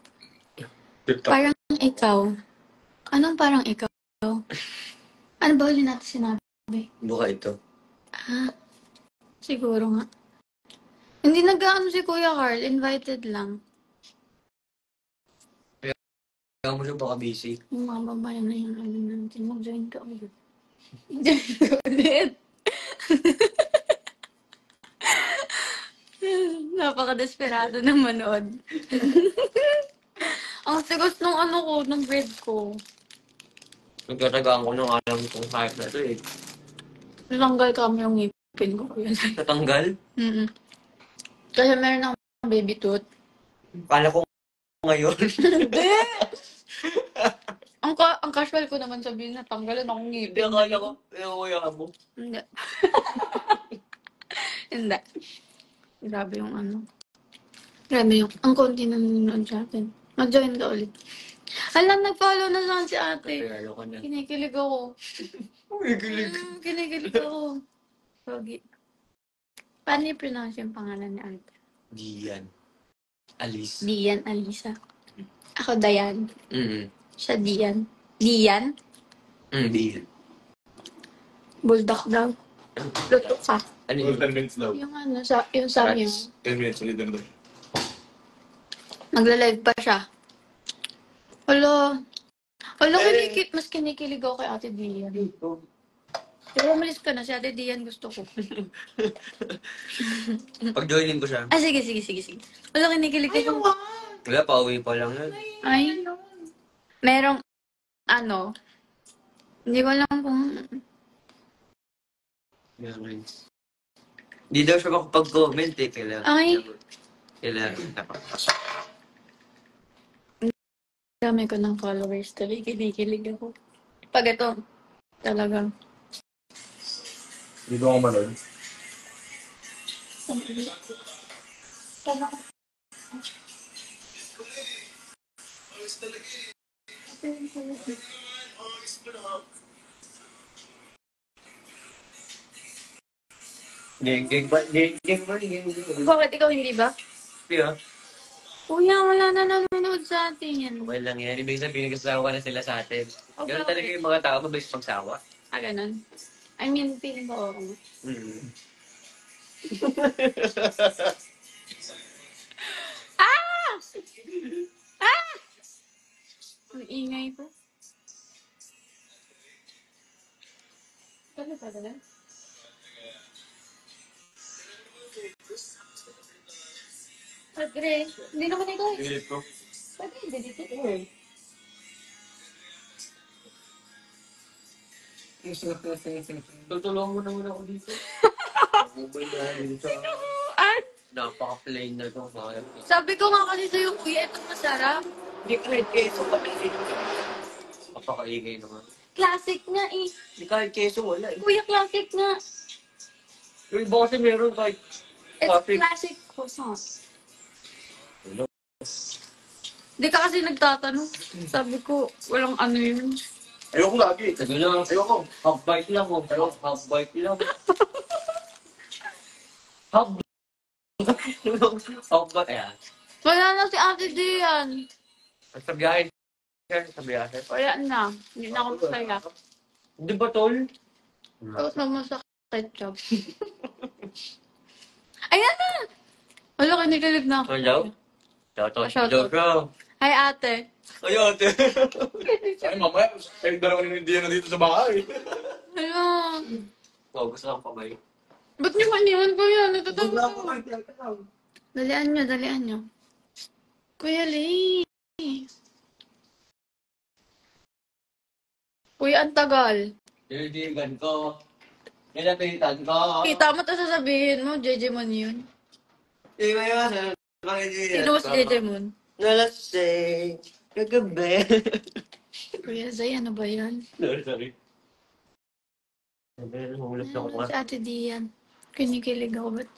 Parang ikaw. Anong parang ikaw? Ano ba huli natin sinabi? Buka ito. Ah, siguro nga. Hindi nag-ano si Kuya Carl, invited lang. Kaya mo siya baka busy. Yung mga babae na yung ano natin, mag-join ka ulit. Join ka ulit. Napaka-desperado ng manood. Ang tigas ng ano ko, ng bread ko. Nagtatagaan ko ng alam kong hype na ito eh. Natanggal kami yung ngipin ko. Natanggal? Mm-mm. Kasi meron akong baby tooth. Kala ko ngayon. Hindi! Ang casual ko naman sabihin na tanggalan akong Hindi, ngipin. akala ko. Ayaw mo. Hindi. Hindi. Grabe yung ano. Grabe yung, ang konti na nanonood sa atin. Mag-join ka ulit. Alam, nag-follow na sa akin si ate. Pero ka na. Kinikilig ako. Kilig. Kinikilig ako. Pogi. Paano i-pronounce yung pangalan ni ate? Dian. Alice. Dian Alisa. Ako Dayan. Siya Dian. Dian? Dian. Bulldog daw. Luto ka. Ano Well, yun? 10 minutes daw. Yung ano, yung sa niya. 10 minutes ulit na daw. Magla-live pa siya. Hala. Hala, mas kinikilig ako kay Ate Dian. Pero umalis ka na, si Ate Dian gusto ko. Pag-joinin ko siya. Ah, sige. Hala, kinikilig ako. Wala, pauwi pa lang yun. Ay, merong, ano, hindi ko alam kung, Hindi daw siya makapag-comment eh. Ay. Kailangan. dami ko ng followers, tuloy kinikilig ako. Pag ito, talagang, Dito ako manood. Geng ba? bakit ikaw hindi ba? Yeah. Kuya, wala na nanonood sa atin yan. Okay lang yan. Ibig sabihin, nagsasawa na sila sa atin. Okay, Ganun talaga yung mga tao, mabilis magsawa. Ah, ganun. I mean, feeling ko ako. Ah! Ah! Ang ingay ko. Ano pa ba? Agre, hindi naman ikaw eh. Pilit ko. Pwede hindi dito. Tutulungan mo naman ako dito. Mobile na dito. Ah! Napaka-plain na ito. Sabi ko nga kasi sa'yo, kuya, ito masarap. Hindi kahit keso pa. Napaka-ingay naman. Classic nga eh. Hindi kahit keso, wala eh. Kuya, classic nga. Yung iba kasi meron kahit It's Classic. classic croissant. Hello. Hindi ka kasi nagtatanong. Sabi ko, walang ano yun. Ayoko lagi. Sabi lang, Ayoko. half-bite lang oh. Half-bite lang. Half-bite. Half-bite. Ayan. Wala na si Ate Dian. Sa biyahe siya. Sa biyahe. Wala na. Hindi na ako masaya. Di ba, tol? Tapos mamasakit siya. Ayan na! Wala, kinikilig na ako. Hello? Shoutout. Shoutout. Jojo. Hi, ate. Ay, ate. Ay, mamaya. Ay, dalawa ni hindi na dito sa bahay. Hello. Oh, gusto kang pabay. Ba't niyo maniwan ko yan? Natatawa ko. Dalian nyo. Kuya Lee. Kuya, ang tagal. Dilidigan ko. Nilapitan ko. Kita mo ito sasabihin mo, JJ Mon yun. Di ba yun? Sino si JJ Mon? Nalasing. Kagabi. Kuya Zay, ano ba yan? Sorry. Hulap na ko Si Ate Dian. Kinikilig ako, ba't?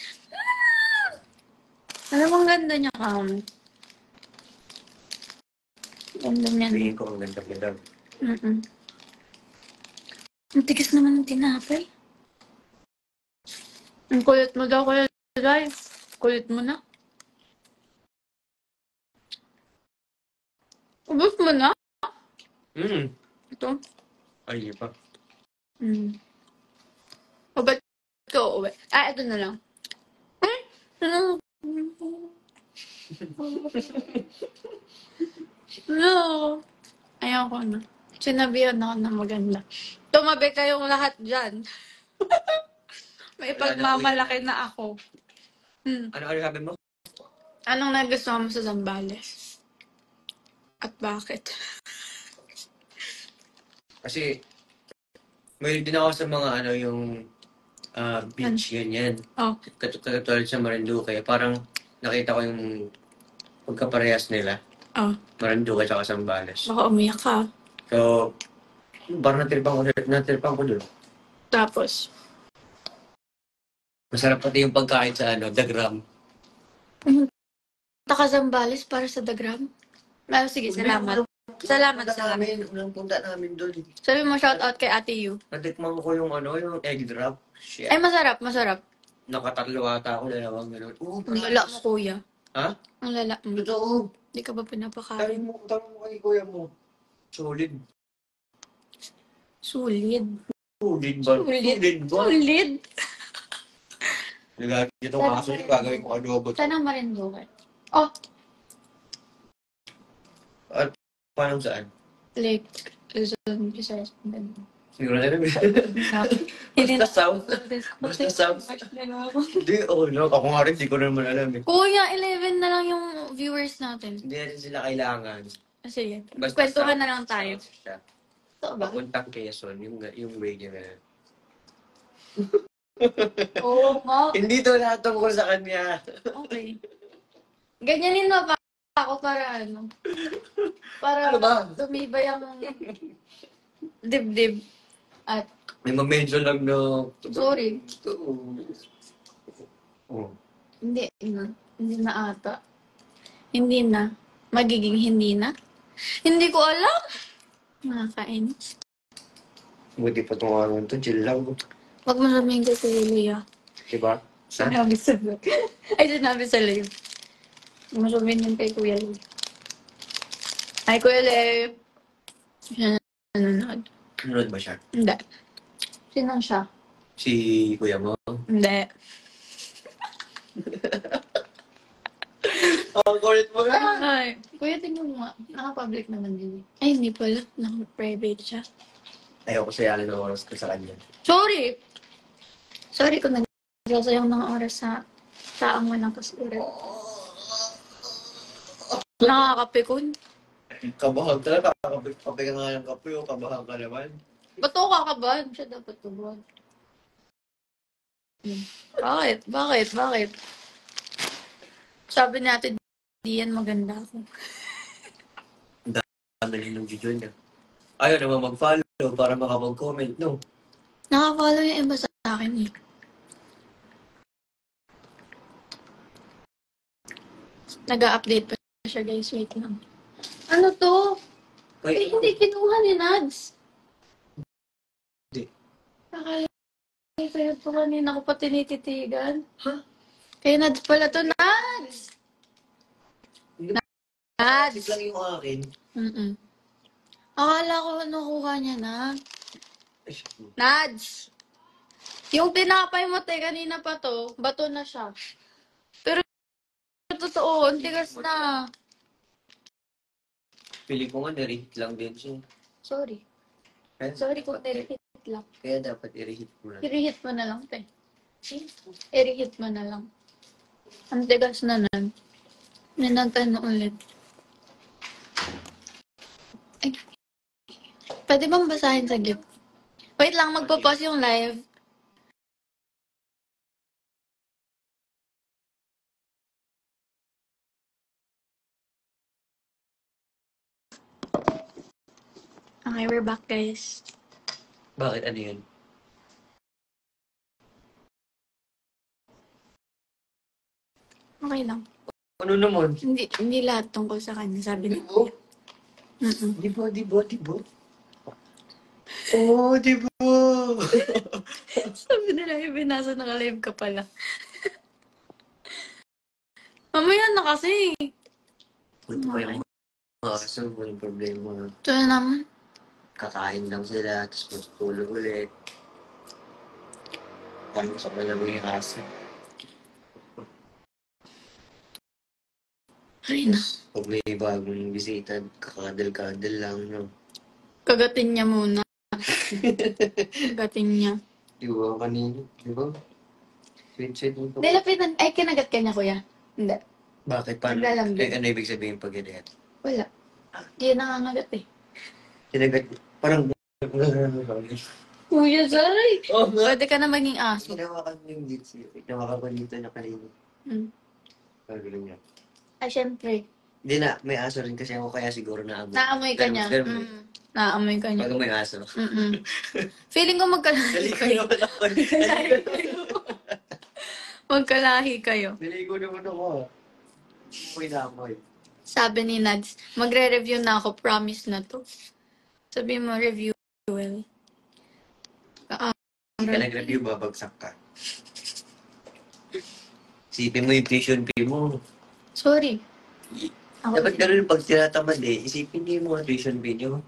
Alam mo, ang ganda niya, Kam. Ganda niya. Hindi ko ang ganda-ganda. Ang tigas naman ng tinapay. Ang kulit mo daw, Kuya Zay. Kulit mo na. Ubus mo na? Ito. Ay, iba. O ba't ko uuwi? Ito na lang. Ano? No. Ayoko na. Sinabihan ako na maganda. Tumabi kayong lahat dyan. May pagmamalaki na ako. Ano sabi mo? Anong nagustuhan mo sa Zambales? At bakit? Kasi, may din ako sa mga yung beach, ganyan. Oh. Katulad sa Marinduque, parang nakita ko yung pagkaparehas nila. Oh. Marinduque at saka Zambales. Baka umiyak ka. So, parang natripan ko dun. Tapos? Masarap pati yung pagkain sa Dagram. Taka Zambales para sa Dagram? Sige, salamat. Salamat. Unang punta namin dun. Sabi mo, shout out kay Ate Yu. Natikman ko yung yung egg drop. Shit. Ay, masarap. Nakatatlo ata ako, dalawang gano'n. Ang lala mo, kuya. Ha? Ang lala mo. Totoo. Hindi ka ba pinapakain? Tama mo kay kuya mo. Solid. Sulid. Solid ba? Sulid? Nagagawin itong kaso niya, gagawin ko adobo. Saan ang Marinduque? Oh, At paano saan? Lake Luzon, Visayas, Mindanao. Siguro na rin. Basta south. Basta south. Hindi, no. Ako nga rin, di ko naman alam eh. Kuya, 11 na lang yung viewers natin. Hindi natin sila kailangan. Sige, Basta kwentuhan south, na lang tayo. south siya. Ito ba? Papuntang Quezon, yung way niya na. Oo, mo. Hindi to lahat tungkol sa kanya. Okay. Ganyanin mo pa ako para para Ano ba? tumibay ang dibdib. At, May ma-mention lang na... sorry, Oh. hindi na ata. Hindi na. Magiging hindi na. Hindi ko alam. Nakakainis. Buti pa itong to, chill lang. Huwag mo sabihin ko kay Leah. Diba? Sinabi sa live. Ay, sinabi sa live. Huwag mo sabihin yun kay Kuya Leah. Hi, Kuya Leah. Siya nanonood. Nanonood ba siya? Hindi. Sino siya? Si kuya mo? Hindi. Ang kulit mo nga. Ay, Kuya, tingnan mo nga. Naka-public naman din. Ay, hindi pala. Naka-private siya. Ayaw ko sayalin ng oras ko sa kanya. Sorry! Sorry kung nagsasayang ng oras sa taang walang kasurat. Nakakapikon. Kabahag talaga. Kape ka nga ng kape o kabahag ka naman. Ba't ako kakabahan? Siya dapat kabahan. Bakit? Sabi natin, di yan maganda ako. Ang dali ng video niya. Ayaw naman mag-follow para makapag-comment, no? Nakafollow yung iba sa akin eh. Nag-a-update pa siya guys, wait lang. Ano to? Wait, Hindi kinuha ni Nads. Hindi. Akala kayo po kanina ko pa tinititigan. Ha? Kaya Nads pala to, Nads! Nads! Sip lang yung akin. Akala ko nakuha niya na. Nads! Yung tinapay mo kanina pa to, bato na siya. Pero totoo, ang tigas na. Pili ko nga, na-rate lang din siya. Sorry. Eh, Sorry kung nirehit lang. Kaya dapat i-reheat mo na. I-reheat mo na lang, te. I-reheat mo na lang. Ang tigas na nun. Ninagano ulit. Ay. Pwede bang basahin sa gift? Wait lang, magpo-pause yung live. Okay, we're back, guys. Bakit? Ano yun? Okay lang. Ano naman? Hindi lahat tungkol sa kanya, sabi niya. Diba? Diba? Oh, diba? Sabi nila, binasa naka-live ka pala. Mamaya na kasi. Punta pa yung mga aso, walang problema. Ito na naman. kakain lang sila, tapos matutulog ulit. Parang sa malamang yung aso. Ay na. Pag may bagong bisita, kakadal-kadal lang, no? Kagatin niya muna. Kagatin niya. Di ba kanina? Di ba? Sweet-sweet mo. Nilapitan. Ay, kinagat ka niya, kuya. Hindi. Bakit? Paano? Naglalambing. Ano ibig sabihin pag ganyan? Wala. Hindi nangangagat eh. Sinagat, parang... Kuya Zay! Oh, Pwede ka na maging aso. Hinawakan mo yung lips. Hinawakan ko dito na kanina. Pagulong niya. Ay, syempre. Hindi na, may aso rin kasi ako kaya siguro naamoy. Naamoy ka niya. Naamoy ka niya. Pag may aso. Feeling ko magkalahi Naligo kayo. naman ako. Magkalahi kayo. Naligo naman ako. Amoy na amoy. Sabi ni Nads, magre-review na ako. Promise na to. Sabi mo, review well. Hindi ka nag-review, babagsak ka. Isipin mo yung tuition fee mo. Sorry. Dapat ganun pag tinatamad eh. Isipin niyo yung mga tuition fee nyo.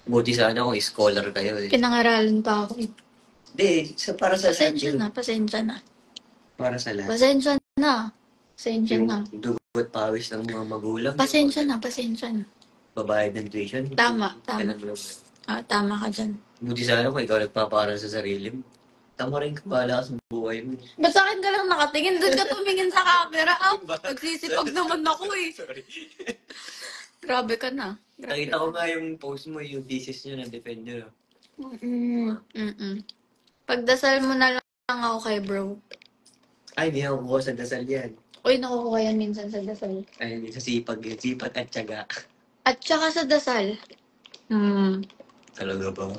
Buti sana kung scholar kayo eh. Pinangaralan pa ako. Hindi, para sa Pasensya lahat. na, pasensya na. Para sa lahat. Pasensya na. Pasensya na. Yung dugot pawis ng mga magulang. Pasensya na, pasensya na. Babayad ng tuition. Tama, tama. Ganun lang. Tama ka dyan. Buti sana kung ikaw nagpaparal sa sarili mo. Tama rin ka pala sa buhay mo. Ba't sa akin ka lang nakatingin? Doon ka tumingin sa camera. Nagsisipag naman ako eh. Sorry. Grabe ka na. Nakita ko nga yung post mo, yung thesis nyo na defend nyo. Pagdasal mo na lang ako kay bro. Ay, hindi ako kuha sa dasal yan. Uy, nakukuha yan minsan sa dasal. Ay, sa sipag yun. Sipag at tiyaga. At saka sa dasal. Talaga ba?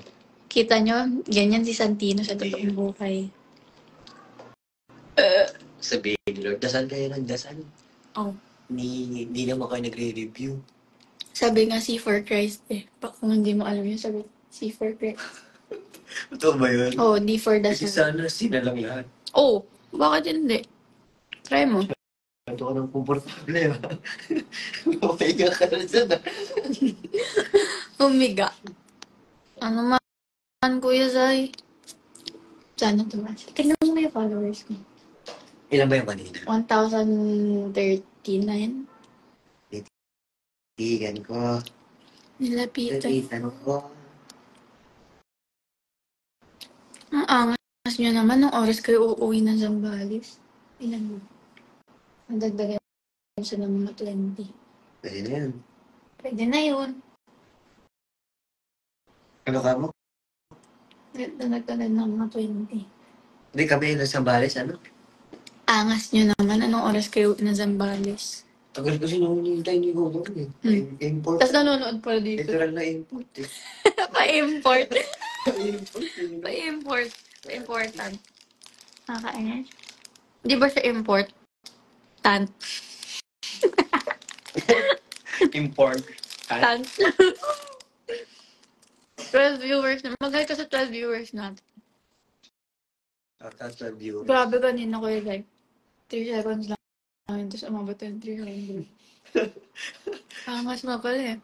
Kita nyo, ganyan si Santino sa totoong buhay. Sabihin, Lord, dasal kayo ng dasal. Oh. Hindi naman kayo nagre-review. Sabi nga, C for Christ eh. Kung hindi mo alam yun, sabi, C for Christ. Ito ba yun? Oh, D for Kasi dasal. sana sina lang lahat. Oh, bakit hindi? Try mo. Ito ka ng komportable, ha? Okay ka na dyan, ha? Umiga. Ano man, Kuya Zay? Sana tumas. Tingnan mo yung followers ko. Ilan ba yung kanina? 1,039. Tigan ko. Nilapitan. ko. Ang angas nyo naman nung oras kayo uuwi ng Zambales. Ilan mo? Nadagdagan siya ng mga 20. Pwede na yan. Pwede na yun. Ano ka mo? Nadagdagan ng mga 20. Hindi kami yung Sambales, ano? Angas nyo naman. Anong oras kayo uuwi ng Zambales? Tagal kasi nung hinihintay ni Google eh. Import. Tapos nanonood pa dito. Literal na import eh. Pa-import. Import eh. Pa-import. Pa-important. Nakakainis. Di ba siya import? Tant. Import. Tant. 12 viewers na. Mag-hi ka sa 12 viewers natin. Tapos na view. Grabe kanina ko yung like 3 seconds lang. Tapos umabot yung 300. Angas mo pala eh.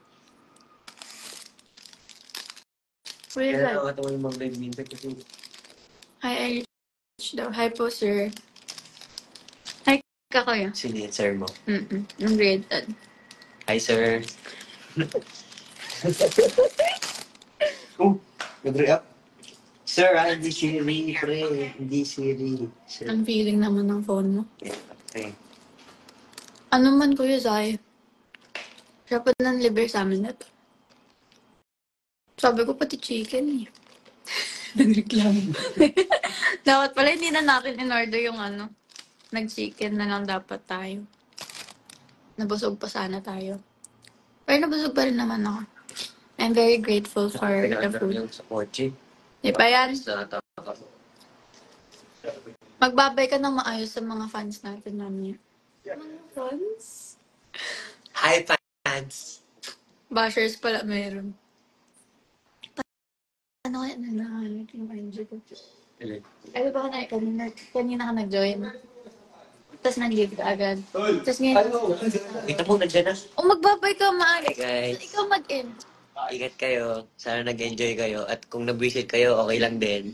Wait, Kaya like, nakakatawa yung mga live minsan kasi hi, Irish daw. Hi po, sir. Hi, ka kuya. sir mo. Yung grade 10. Hi, sir. Oh, nag-react. Sir, hindi Siri, pre. Hindi Siri. Sir. Ang feeling naman ng phone mo. Okay. Ano man, Kuya Zay? Dapat ng liver sa amin na to. Sabi ko pati chicken eh. Nagreklamo. Dapat pala hindi na natin in-order yung ano. Nag-chicken na lang dapat tayo. Nabusog pa sana tayo. Pero nabusog pa rin naman ako. I'm very grateful for the food. Yung sa kotse. Di ba yan? Sa taka. Magbabay ka ng maayos sa mga fans natin, mami. Mga fans? Hi, fans. Bashers pala meron. Ano kaya nanahanap yung energy ko? Ay, ba ka na, kanina ka nag-join. Tapos nag-leave ka agad. Tapos ngayon, Kita mo, nandiyan na. magbabay ka maaga. Hey, guys. Ikaw mag-end. Ingat kayo. Sana nag-enjoy kayo. At kung nabwisit kayo, okay lang din.